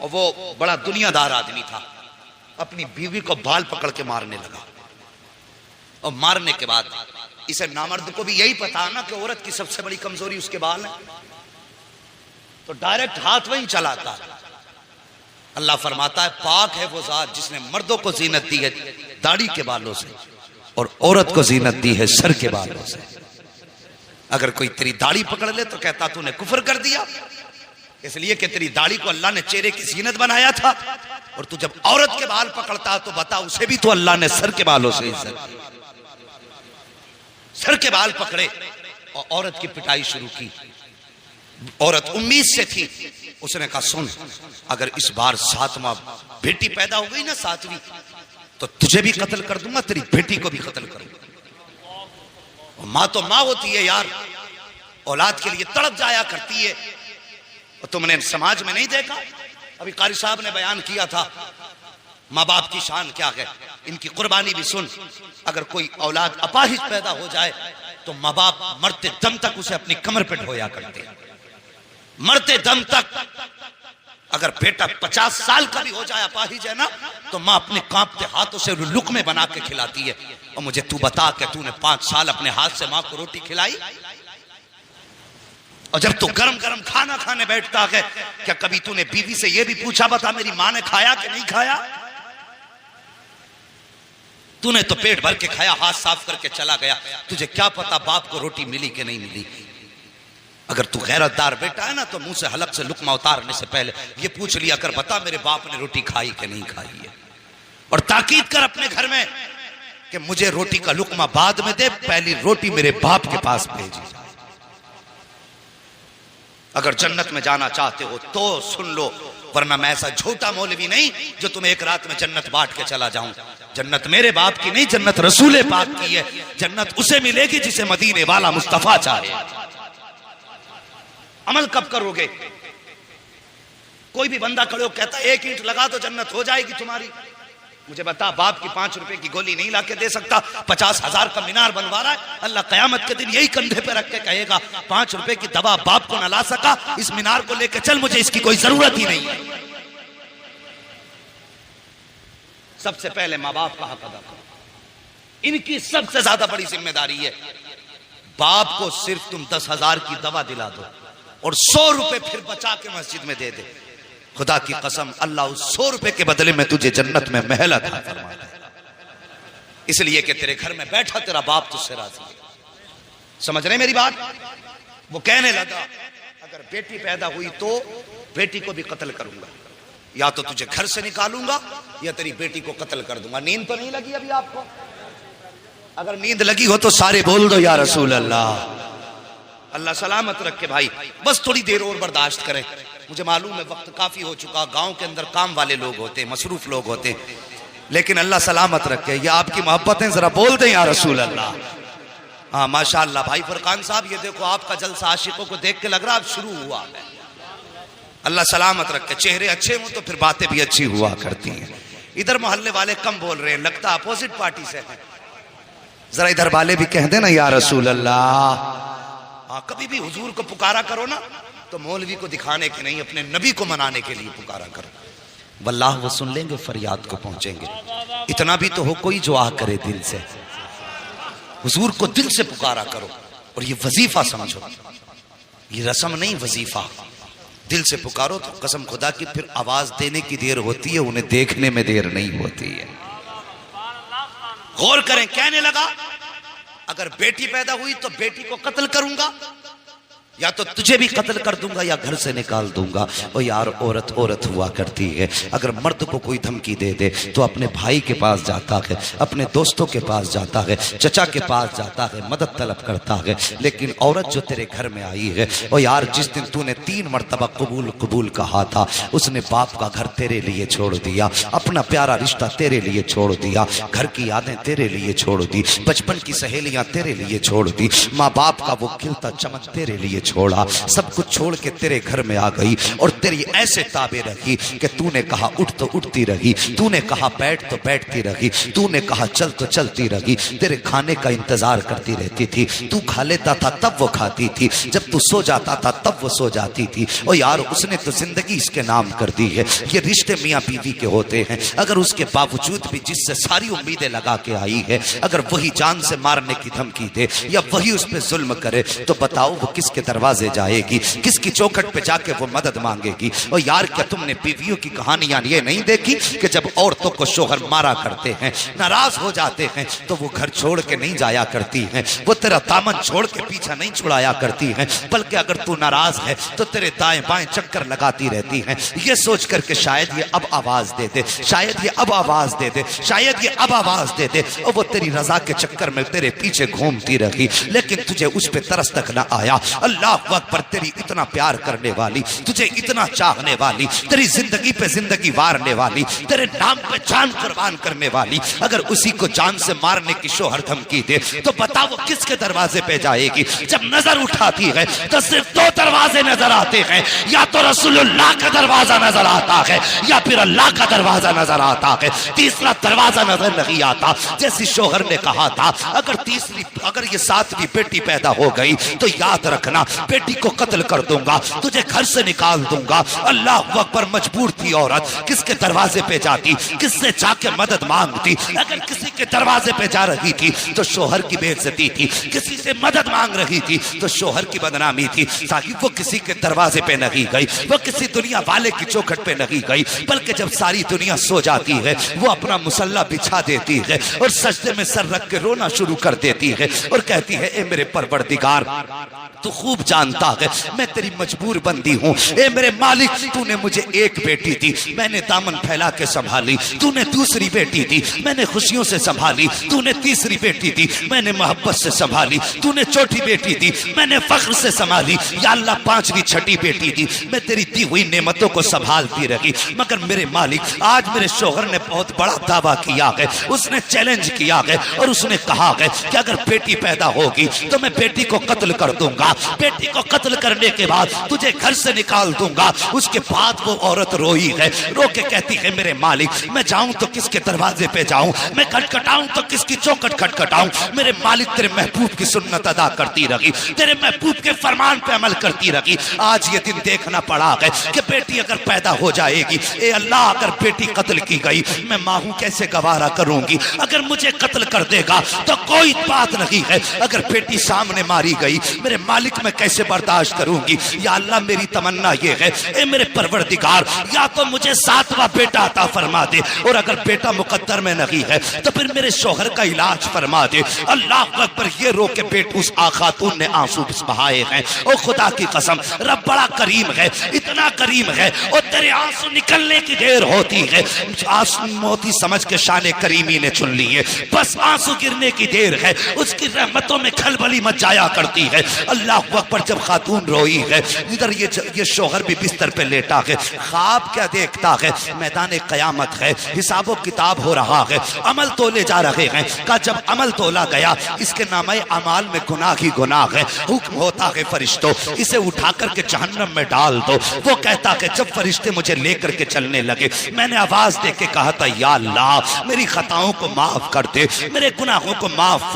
और वो बड़ा दुनियादार आदमी था, अपनी बीवी को बाल पकड़ के मारने लगा। और मारने के बाद इसे नामर्द को भी यही पता ना कि औरत की सबसे बड़ी कमजोरी उसके बाल है, तो डायरेक्ट हाथ वहीं चलाता। अल्लाह फरमाता है पाक है वो जात जिसने मर्दों को जीनत दी है दाढ़ी के बालों से और औरत को जीनत दी है सर के बालों से। अगर कोई तेरी दाढ़ी पकड़ ले तो कहता तूने कुफर कर दिया, इसलिए कि तेरी दाढ़ी को अल्लाह ने चेहरे की जीनत बनाया था। और तू जब औरत के बाल पकड़ता तो बता उसे भी तो अल्लाह ने सर के बालों से इज्जत दी। सर के बाल पकड़े और औरत की पिटाई शुरू की। औरत उम्मीद से थी, उसने कहा सुन, अगर इस बार 7वां बेटी पैदा हो गई ना 7वीं, तो तुझे भी कत्ल कर दूंगा, तेरी बेटी को भी कत्ल करूंगा। मां तो मां होती है यार, औलाद के लिए तड़प जाया करती है। और तुमने समाज में नहीं देखा, अभी कारी साहब ने बयान किया था माँ बाप की शान क्या है, इनकी कुर्बानी भी सुन। अगर कोई औलाद अपाहिज पैदा हो जाए तो माँ बाप मरते दम तक उसे अपनी कमर पे ढोया करते, मरते दम तक। अगर बेटा 50 साल का भी हो जाए अपाहिज है ना, तो माँ अपने कांपते हाथों से लुकमे बना के खिलाती है। और मुझे तू बता कि तूने 5 साल अपने हाथ से माँ को रोटी खिलाई? और जब तू गरम गरम खाना खाने बैठता है, क्या कभी तूने बीवी से यह भी पूछा बता मेरी माँ ने खाया कि नहीं खाया? तूने तो पेट भर के खाया, हाथ साफ करके चला गया, तुझे क्या पता बाप को रोटी मिली कि नहीं मिली। अगर तू गैरतदार बेटा है ना, तो मुंह से हलक से लुकमा उतारने से पहले ये पूछ लिया कर, बता मेरे बाप ने रोटी खाई कि नहीं खाई है। और ताकीद कर अपने घर में कि मुझे रोटी का लुकमा बाद में दे, पहली रोटी मेरे बाप के पास भेजी। अगर जन्नत में जाना चाहते हो तो सुन लो, वरना मैं ऐसा झूठा मौलवी नहीं जो तुम्हें एक रात में जन्नत बांट के चला जाऊं। जन्नत मेरे बाप की नहीं, जन्नत रसूल पाक की है। जन्नत उसे मिलेगी जिसे मदीने वाला मुस्तफा चाहे। अमल कब करोगे? कोई भी बंदा खड़े हो कहता 1 ईंट लगा तो जन्नत हो जाएगी तुम्हारी। मुझे बता, बाप की 5 रुपए की गोली नहीं लाके दे सकता, 50,000 का मीनार बनवा रहा है। अल्लाह कयामत के दिन यही कंधे पे रख के कहेगा 5 रुपए की दवा बाप को न ला सका, इस मीनार को लेके चल, मुझे इसकी कोई जरूरत ही नहीं है। सबसे पहले माँ बाप का हक अदा करो, इनकी सबसे ज्यादा बड़ी जिम्मेदारी है। बाप को सिर्फ तुम 10,000 की दवा दिला दो और 100 रुपए फिर बचा के मस्जिद में दे दे, खुदा की कसम अल्लाह उस 100 रुपए के बदले में तुझे जन्नत में महल अता फरमाता है। इसलिए कि तेरे घर में बैठा तेरा बाप तुझसे राजी है। समझ रहे मेरी बात? वो कहने लगा अगर बेटी पैदा हुई तो बेटी को भी कत्ल करूंगा, या तो तुझे घर से निकालूंगा या तेरी बेटी को कत्ल कर दूंगा। नींद तो नहीं लगी अभी आपको? अगर नींद लगी हो तो सारे बोल दो या रसूल अल्लाह। अल्लाह सलामत रखे भाई, बस थोड़ी देर और बर्दाश्त करें। मुझे मालूम है वक्त काफी हो चुका, गांव के अंदर काम वाले लोग होते हैं, मसरूफ लोग होते हैं, लेकिन अल्लाह सलामत रखे। ये आपकी मोहब्बतें जरा बोल दें या रसूल अल्लाह। हाँ माशाअल्लाह भाई फरकान साहब, ये देखो आपका जलसा आशिकों को देख के लग रहा अब शुरू हुआ है। अल्लाह सलामत रखे, चेहरे अच्छे हों तो फिर बातें भी अच्छी हुआ करती हैं। इधर मोहल्ले वाले कम बोल रहे हैं, लगता अपोजिट पार्टी से है। जरा इधर वाले भी कह देना या रसूल अल्लाह। हाँ, कभी भी हुजूर को पुकारा करो ना तो मौलवी को दिखाने के नहीं, अपने नबी को मनाने के लिए पुकारा करो। वल्लाह वो सुन लेंगे, फरियाद को पहुंचेंगे। इतना भी तो हो कोई जो आ करे दिल से, हुजूर को दिल से पुकारा करो। और ये वजीफा समझो, ये रस्म नहीं वजीफा। दिल से पुकारो तो कसम खुदा की फिर आवाज देने की देर होती है, उन्हें देखने में देर नहीं होती है। गौर करें, कहने लगा अगर बेटी पैदा हुई तो बेटी को कत्ल करूंगा, या तो तुझे भी कत्ल कर दूंगा या घर से निकाल दूंगा। और यार औरत औरत हुआ करती है। अगर मर्द को कोई धमकी दे दे तो अपने भाई के पास जाता है, अपने दोस्तों के पास जाता है, चचा के पास जाता है, मदद तलब करता है। लेकिन औरत जो तेरे घर में आई है, और यार जिस दिन तूने 3 मरतबा कबूल कबूल कहा था, उसने बाप का घर तेरे लिए छोड़ दिया, अपना प्यारा रिश्ता तेरे लिए छोड़ दिया, घर की यादें तेरे लिए छोड़ दी, बचपन की सहेलियां तेरे लिए छोड़ दी, माँ बाप का वो खिलता चमन तेरे लिए छोड़ा, सब कुछ छोड़ के तेरे घर में आ गई और तेरी ऐसे ताबे रखी कि तूने कहा उठ तो उठती रही, तूने कहा बैठ तो बैठती रही, तूने कहा चल तो चलती रही, तेरे खाने का इंतजार करती रहती थी। तू खा लेता था तब वो खाती थी, जब तू सो जाता था तब वो सो जाती थी। और यार उसने तो जिंदगी इसके नाम कर दी है। ये रिश्ते मियाँ बीवी के होते हैं, अगर उसके बावजूद भी जिससे सारी उम्मीदें लगा के आई है, अगर वही जान से मारने की धमकी दे या वही उस पर जुल्म करे, तो बताओ वो किसके दरवाजे जाएगी, किसकी चौखट पे जाके वो मदद मांगेगी। और यार क्या तुमने बीवियों की कहानियां ये नहीं देखी कि जब औरतों को शोहर मारा करते हैं, नाराज हो जाते हैं, तो वो घर छोड़ के नहीं जाया करती हैं, वो तेरा दामन छोड़ के पीछा नहीं छुड़ाया करती हैं, बल्कि अगर तू नाराज है तो तेरे दाएं बाएं चक्कर लगाती रहती हैं, ये सोच करके शायद ये अब आवाज दे दे, शायद ये अब आवाज दे दे, शायद ये अब आवाज दे दे। और वो तेरी रजा के चक्कर में तेरे पीछे घूमती रही, लेकिन तुझे उस पे तरस तक ना आया। अल्लाह अकबर, तेरी इतना प्यार करने वाली, तुझे इतना चाहने वाली, तेरी जिंदगी पे जिंदगी वारने वाली, तेरे नाम पे जान कुर्बान करने वाली, अगर उसी को जान से मारने की शोहर धमकी दे, तो बता वो किसके दरवाजे पे जाएगी। जब नजर उठाती है तो सिर्फ दो दरवाजे नजर आते हैं, या तो रसूलुल्लाह का दरवाजा नजर आता है या फिर अल्लाह का दरवाजा नजर आता है, तीसरा दरवाजा नजर नहीं आता। जैसे शोहर ने कहा था, अगर ये सातवीं बेटी पैदा हो गई तो याद रखना बेटी को कत्ल कर दूंगा, तुझे घर से निकाल दूंगा। अल्लाह अकबर, मजबूर थी औरत, किसके दरवाजे पे जाती, किससे जाके मदद मांगती। अगर किसी के दरवाजे पे जा रही थी तो शोहर की बेइज्जती थी, किसी से मदद मांग रही थी तो शोहर की बदनामी थी। साहिब वो किसी के दरवाजे पे नहीं गई, वो किसी दुनिया वाले की चौखट पे नहीं गई, बल्कि जब सारी दुनिया सो जाती है वो अपना मुसल्ला बिछा देती है और सजदे में सर रख के रोना शुरू कर देती है और कहती है, ए मेरे परवरदिगार, तू खूब जानता है मैं तेरी मजबूर बंदी हूँ। ए मेरे मालिक, तूने मुझे एक बेटी दी, मैंने दामन फैला के संभाली, तूने दूसरी बेटी दी, मैंने खुशियों से संभाली, तूने तीसरी बेटी दी, मैंने मोहब्बत से संभाली, तूने चौथी बेटी दी, मैंने फख्र से संभाली, या अल्लाह पांचवी छठी बेटी दी, मैं तेरी दी हुई नेमतों को संभालती रही। मगर मेरे मालिक, आज मेरे शोहर ने बहुत बड़ा दावा किया है, उसने चैलेंज किया है और उसने कहा है कि अगर बेटी पैदा होगी तो मैं बेटी को कत्ल कर दूंगा, बेटी को कत्ल करने के बाद तुझे घर से निकाल दूंगा। उसके बाद वो औरत रोई है, रो के कहती है, मेरे मालिक, मैं जाऊं तो किसके दरवाजे पे जाऊं, मैं खटखटाऊं तो किसकी चौखट खटखटाऊं। मेरे मालिक, तेरे महबूब की सुन्नत अदा करती रही, तेरे महबूब के फरमान पे अमल करती रही। आज ये दिन देखना पड़ा है कि बेटी अगर पैदा हो जाएगी, ए अल्लाह, अगर बेटी कत्ल की गई, मैं मां हूं कैसे गवारा करूंगी। अगर मुझे कत्ल कर देगा तो कोई बात नहीं है, अगर बेटी सामने मारी गई, मेरे मालिक, मैं कैसे बर्दाश्त करूंगी। या अल्लाह, मेरी तमन्ना ये है, ए मेरे परवरदिगार, या तो मुझे सातवां बेटा अता फरमा दे, और अगर बेटा मुकद्दर में नहीं है तो फिर मेरे शोहर का इलाज फरमा दे। अल्लाह अकबर, ये रो के बेट उस खातून ने आंसू बहाए हैं। ओ खुदा की कसम, रब बड़ा करीम है, इतना करीम है, और तेरे आंसू निकलने की देर होती है, आंसू मोती समझ के शान करीमी ने चुन लिए, बस आंसू गिरने की देर है, उसकी रहमतों में खलबली मच जाया करती है। अल्लाह अकबर, जब खातून रोई है, इधर ये शोहर भी बिस्तर पे लेटा है, ख्वाब क्या देखता है, मैदान कयामत है, हिसाबो किताब हो रहा है, अमल तोले जा रहे हैं। का जब अमल तोला गया, इसके नामे अमाल में गुनाह ही गुनाह है, हुक्म होता है फरिश्तों, इसे उठा करके जहन्नम में डाल दो। वो कहता है, जब फरिश्ते मुझे लेकर के चलने लगे, मैंने आवाज दे के कहा था, या अल्लाह, मेरी खताओं को माफ कर दे, मेरे गुनाहों को माफ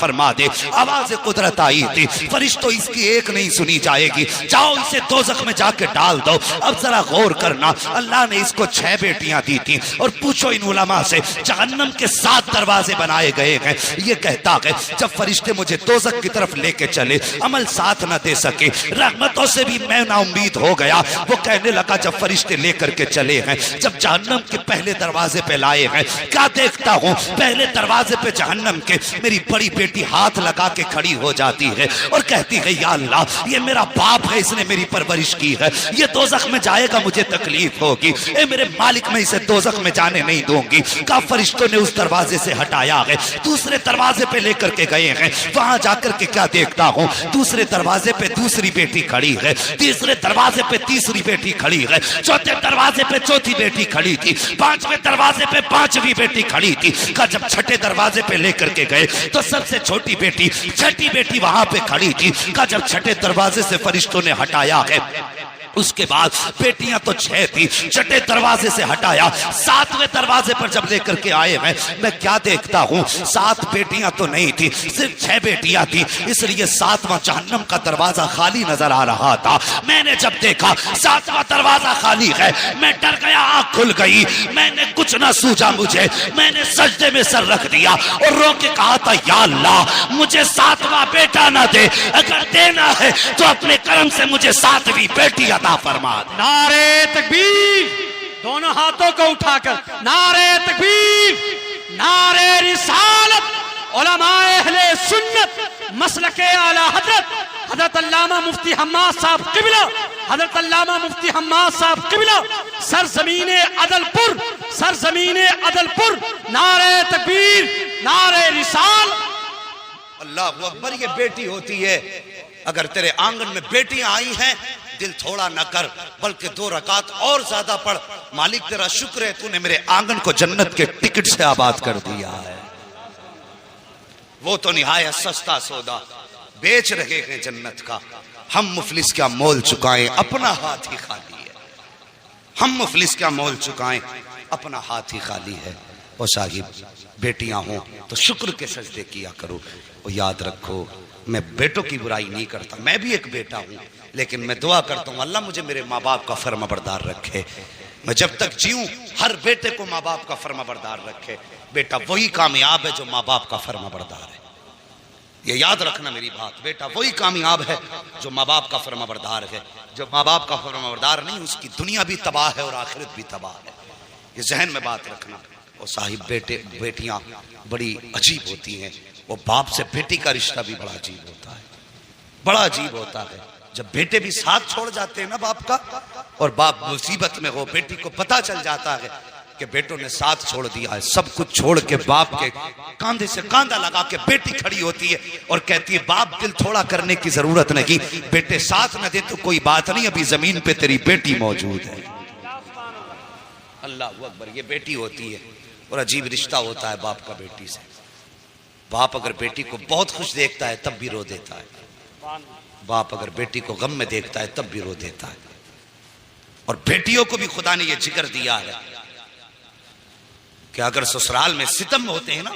फरमा दे। आवाज कुदरत आई थी, फरिश्तों, इसकी एक नहीं सुनी जाएगी, जाओ इसे दोज़ख में जाके डाल दो। अब जरा गौर करना, अल्लाह ने इसको 6 बेटियां दी थी, और पूछो इन उलमा से, जहन्नम के 7 दरवाजे बनाए गए हैं। ये कहता है, जब फरिश्ते मुझे दोज़ख की तरफ लेके चले, अमल साथ न दे सके, रहमतों से भी मैं ना उम्मीद हो गया। वो कहने लगा, जब फरिश्ते लेकर के चले हैं, जब जहन्नम के पहले दरवाजे पे लाए हैं, क्या देखता हूँ, पहले दरवाजे पे जहन्नम के मेरी बड़ी बेटी हाथ लगा के खड़ी हो जाती है और कहती है, या अल्लाह, ये मेरा बाप है, इसने मेरी परवरिश की है, ये दोज़ख में जाएगा, मुझे तकलीफ होगी, ए मेरे मालिक, मैं इसे दोज़ख में जाने नहीं दूंगी। का फरिश्तों ने उस दरवाजे से हटाया है, दूसरे दरवाजे पे लेकर के गए हैं, वहां जाकर के क्या देखता हूँ, दूसरे दरवाजे पे दूसरी बेटी खड़ी है, तीसरे दरवाजे पे तीसरी बेटी खड़ी है, चौथे दरवाजे पे चौथी बेटी खड़ी थी, 5वें दरवाजे पे 5वीं बेटी खड़ी थी। का जब छठे दरवाजे पे लेकर के गए तो सबसे छोटी बेटी, छठी बेटी वहां पे खड़ी थी। का जब छठे दरवाजे से फरिश्तों ने हटाया है। उसके बाद बेटियां तो 6 थी, छठे दरवाजे से हटाया, 7वें दरवाजे पर जब लेकर के आए मैं क्या देखता हूँ, 7 बेटियां तो नहीं थी, सिर्फ 6 बेटियां थी, इसलिए 7वां जहन्नम का दरवाजा खाली नजर आ रहा था। मैंने जब देखा 7वां दरवाजा खाली है, मैं डर गया, आंख खुल गई, मैंने कुछ ना सूझा मुझे, मैंने सजदे में सर रख दिया और रो के कहा था, या अल्लाह मुझे 7वां बेटा ना दे, अगर देना है तो अपने करम से मुझे 7वीं बेटी अता फरमा। नारे तकबीर, दोनों हाथों को उठाकर नारे तकबीर, नारे रिसालत, उलमाए अहले सुन्नत मसलके आला हजरत अल्लामा मुफ्ती हम्माद साहब क़िबला, हजरत अल्लामा मुफ्ती हम्माद साहब क़िबला, सरजमीने अदलपुर, नारे तकबीर, नारे रिसाल। अल्लाहु अकबर। ये बेटी होती है, अगर तेरे आंगन में बेटियां आई हैं, दिल थोड़ा न कर, बल्कि 2 रकात और ज्यादा पढ़। मालिक तेरा शुक्र है, तूने मेरे आंगन को जन्नत के टिकट से आबाद कर दिया है। वो तो निहायत सस्ता सौदा बेच रहे हैं जन्नत का, हम मुफलिस क्या मोल चुकाएं, अपना हाथ ही खाली है। हम मुफलिस क्या मोल चुकाएं, अपना हाथ ही खाली है। ओ साहिब, बेटियां हो तो शुक्र के सजदे किया करो। और याद रखो, मैं बेटों की बुराई नहीं करता, मैं भी एक बेटा हूं, लेकिन मैं दुआ करता हूं अल्लाह मुझे मेरे माँ बाप का फर्माबरदार रखे। मैं जब तक जीऊं हर बेटे को माँ बाप का फर्माबरदार रखे। बेटा वही कामयाब है जो माँ बाप का फर्माबरदार है, ये याद रखना मेरी बात। बेटा वही कामयाब है जो माँ बाप का फर्माबरदार है। जो माँ बाप का फर्माबरदार नहीं, उसकी दुनिया भी तबाह है और आखिरत भी तबाह है, ये जहन में बात रखना। और साहिब, बेटियां बड़ी अजीब होती हैं। वो बाप से बेटी का रिश्ता भी बड़ा अजीब होता है, बड़ा अजीब होता है। जब बेटे भी साथ छोड़ जाते हैं ना बाप का, और बाप मुसीबत में हो, बेटी को पता चल जाता है कि बेटों ने साथ छोड़ दिया है, सब कुछ छोड़ के बाप के कांधे से कांधा लगा के बेटी खड़ी होती है और कहती है, बाप दिल थोड़ा करने की जरूरत नहीं, बेटे साथ न दे तो कोई बात नहीं, अभी जमीन पे तेरी बेटी मौजूद है। अल्लाह अकबर। ये बेटी होती है और अजीब रिश्ता होता है बाप का बेटी से। बाप अगर बेटी को बहुत खुश देखता है तब भी रो देता है, बाप अगर बेटी को गम में देखता है तब भी रो देता है। और बेटियों को भी खुदा ने यह जिक्र दिया है कि अगर ससुराल में सितम होते हैं ना,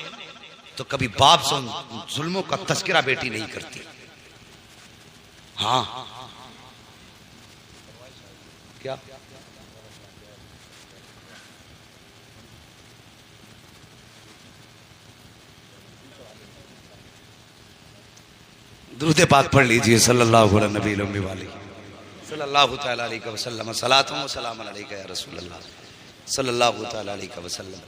तो कभी बाप से जुल्मों का तस्करा बेटी नहीं करती। हाँ, क्या दुरूद पाक पढ़ लीजिए, सल्लल्लाहु अलैहि सल्लल्लाहु तआला अलैहि वसल्लम, सलातुम व सलामुन अलैका या रसूलल्लाह, सल्लल्लाहु तआला अलैहि वसल्लम।